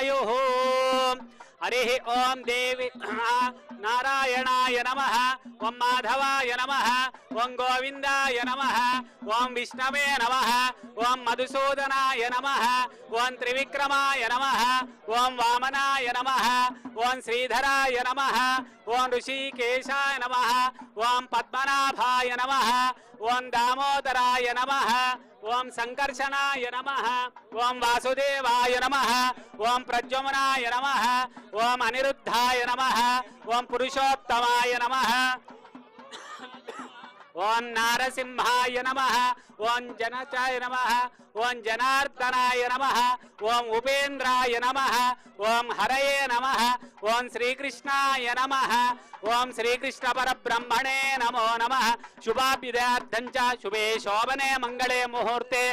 वायुः। हरिः ओम देवी नारायणाय नमः, ओम माधवाय नमः, ओम गोविंदाय नमः, ओम विष्णवे नमः, ओम मधुसूदनाय नमः, ओम त्रिविक्रमाय नमः, ओम वामनाय नमः, ओम श्रीधराय नमः, ओम ऋषिकेशाय नमः, ओम पद्मनाभाय नमः, ओम दामोदराय नमः, ओम संकर्षणाय नमः, ओम वासुदेवाय नमः, ओम प्रद्युम्नाय नमः, ओम अनिरुद्धाय नमः, ओम पुरुषोत्तमाय नमः, ओम नारसिंहाय नमः, ओम जनचाय नमः, ओम जनार्दनाय नमः, ओम उपेन्द्राय नमः, ओम हरये नमः, ओम श्रीकृष्णाय नमः, ओम श्रीकृष्ण परब्रह्मणे नमो नमः। शुभाभ्युदयार्थं च शुभे शोभने मंगले मुहूर्ते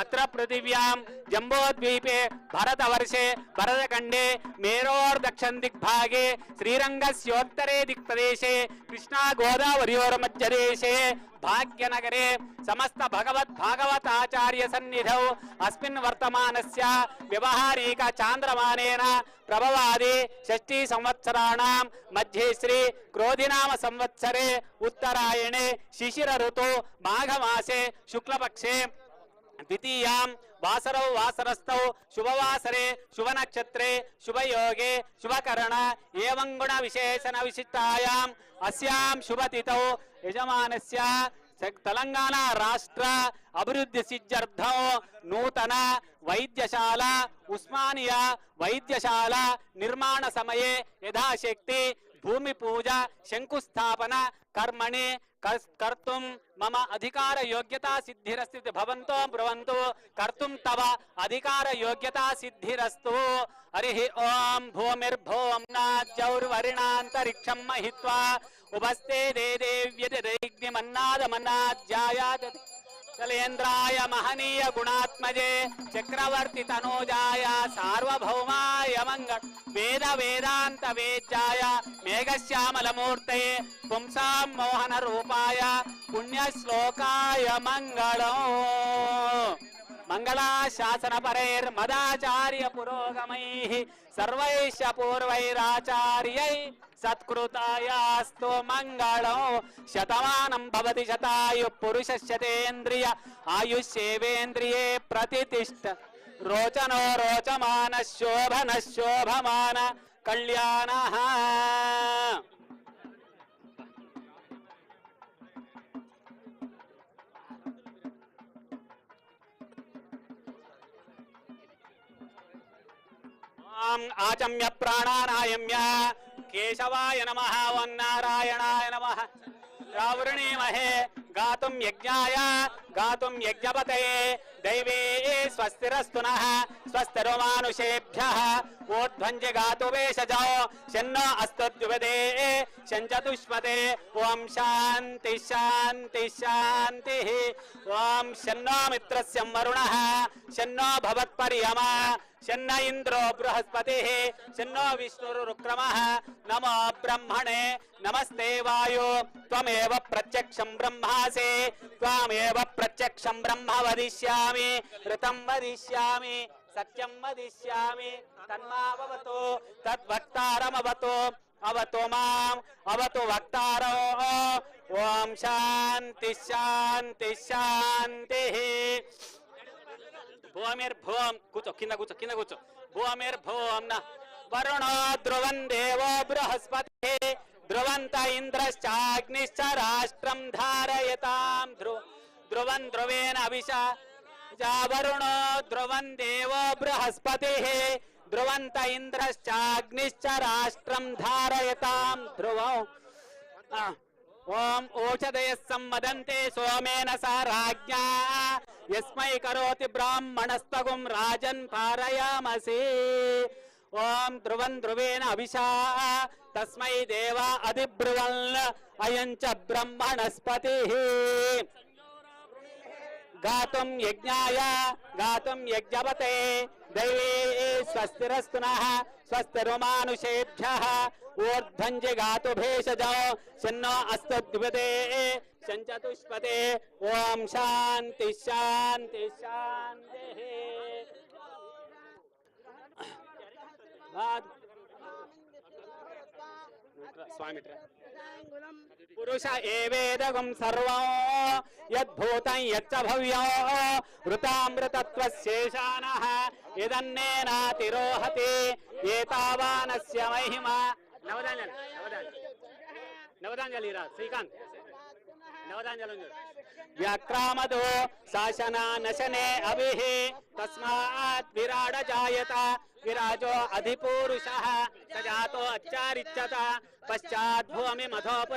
अत्र पृथिव्यां जम्बोद्वीपे भरतवर्षे भरतखण्डे मेरोर्दक्षिण दिग्भागे श्रीरङ्गस्योत्तरे दिक्प्रदेशे कृष्णा गोदावर्योर्मध्यदेशे भाग्यनगरे समस्त भागवताचार्य सन्निधौ अस्मिन् वर्तमानस्य व्यवहारिक चान्द्रमानेन प्रभवादि षष्ठी संवत्सराणां मध्ये श्री क्रोधिनाम संवत्सरे उत्तरायणे शिशिर ऋतु माघमासे शुक्लपक्षे द्वितीयां वासरौ वासरस्थौ शुभवासरे शुभनक्षत्रे शुभयोगे शुभकरण एवं गुण विशेषण विशिष्टायाम् अस्यां शुभतिथौ यजमानस्य तेलंगाणा राष्ट्र अभिवृद्धि सिद्ध्यर्थं नूतन वैद्यशाला उस्मानिया वैद्यशाला निर्माण समये यथाशक्ति भूमि पूजा शंकुस्थापना कर्मणि कर्तुं मम अधिकार योग्यता सिद्धिरस्तु भवन्तो ब्रुवन्तु कर्तुं तव अधिकार योग्यता सिद्धिरस्तु। हरिः ओम भूमिर्भोम नाज्जौर्वरिणान्तरिक्षं महित्वा उपस्थे देदेव्यतिरेग्निमन्नादमन्नाज्जायात् कलेन्द्राय महनीय गुणात्मजे चक्रवर्ती तनोजाय सार्वभौमाय मंगल वेद वेदांत वेद्याय मेघश्यामलमूर्तये पुंसां मोहन रूपाय पुण्यश्लोकाय मंगलो मंगलाशासन परैर्मदाचार्य पुरोगमैः सर्वैश्च पूर्वैराचार्यै सत्कृतायास्तु मंगलो शतमानं भवति शतायु पुरुषस्यतेन्द्रिय आयुष्येवेन्द्रिये प्रतिष्ठ रोचनो रोचमान शोभन शोभमान कल्याणः। आचम्य प्राणानायम्य केशवाय नमः ओं नारायणाय नमः रावृणीमहे गातुं यज्ञाय गातुं यज्ञपतये दैवे स्वस्तिरस्तु नः स्वस्तिर्मानुषेभ्यः ऊर्ध्वञ्च गातु वेशजो शन्नो अस्तु द्विपदे शञ्चतुष्पदे ओं शान्ति शान्ति शान्तिः ओं शन्नो मित्रस्य वरुणः शन्नो भवत्पर्यमा शन्न इंद्रो बृहस्पतिः शन्नो विष्णुरुक्रमः नमो ब्रह्मणे नमस्ते वायो त्वमेव प्रत्यक्षं ब्रह्मासि त्वमेव प्रत्यक्षं ब्रह्म वदिष्यामि ऋतं वदिष्यामि सत्यं वदिष्यामि तन्मावतु तद्वक्तारमवतु अवतु माम् अवतु वक्तारो ओम शांति शांति शांतिः। भूमिर्भूम కూర్చో కింద కూర్చో భూమిర్భూం న వరుణో ధ్రువం దేవో బృహస్పతి ధ్రువంత ఇంద్రశ్చాగ్నిశ్చ రాష్ట్రం ధారయతాం ధ్రువం ధ్రువేణ అభిషా వరుణో ధ్రువం దేవో బృహస్పతి ధ్రువంత ఇంద్రశ్చాగ్నిశ్చ రాష్ట్రం ధారయతాం ధ్రువం ओम ओषधय सम्मदन्ते सोमेन सा राज्ञा यस्मै करोति ब्राह्मणस्तगुं राजन् पारयामसि ओम ध्रुवं ध्रुवेण अभिषा तस्मै देवा अधिब्रुवन् अयं च ब्रह्मणस्पतिः गातुं यज्ञाय गातुं यज्ञपते दैवे स्वस्तिरस्तु नः स्वस्तिर्मानुषेभ्यः ऊर्ध्वञ्च गातु भेषजो शन्नो अस्तु द्विपदे शञ्चतुष्पदे ओम शान्ति शान्ति शान्तिः। स्वामी पुरुष एवेदगं सर्वं यद्भूतं यच्च भव्यं वृतामृतत्वशेषानः यदन्नेनातिरोहति एतावानस्य महिमा नवदांजलि श्रीकांत नवदांजलि व्याक्रामदो शासना नशने अभिः तस्मात् विराड जायत विराजो अधिपुरुषः सजातो अच्छारिच्यत पश्चात् भूमि मधोपुर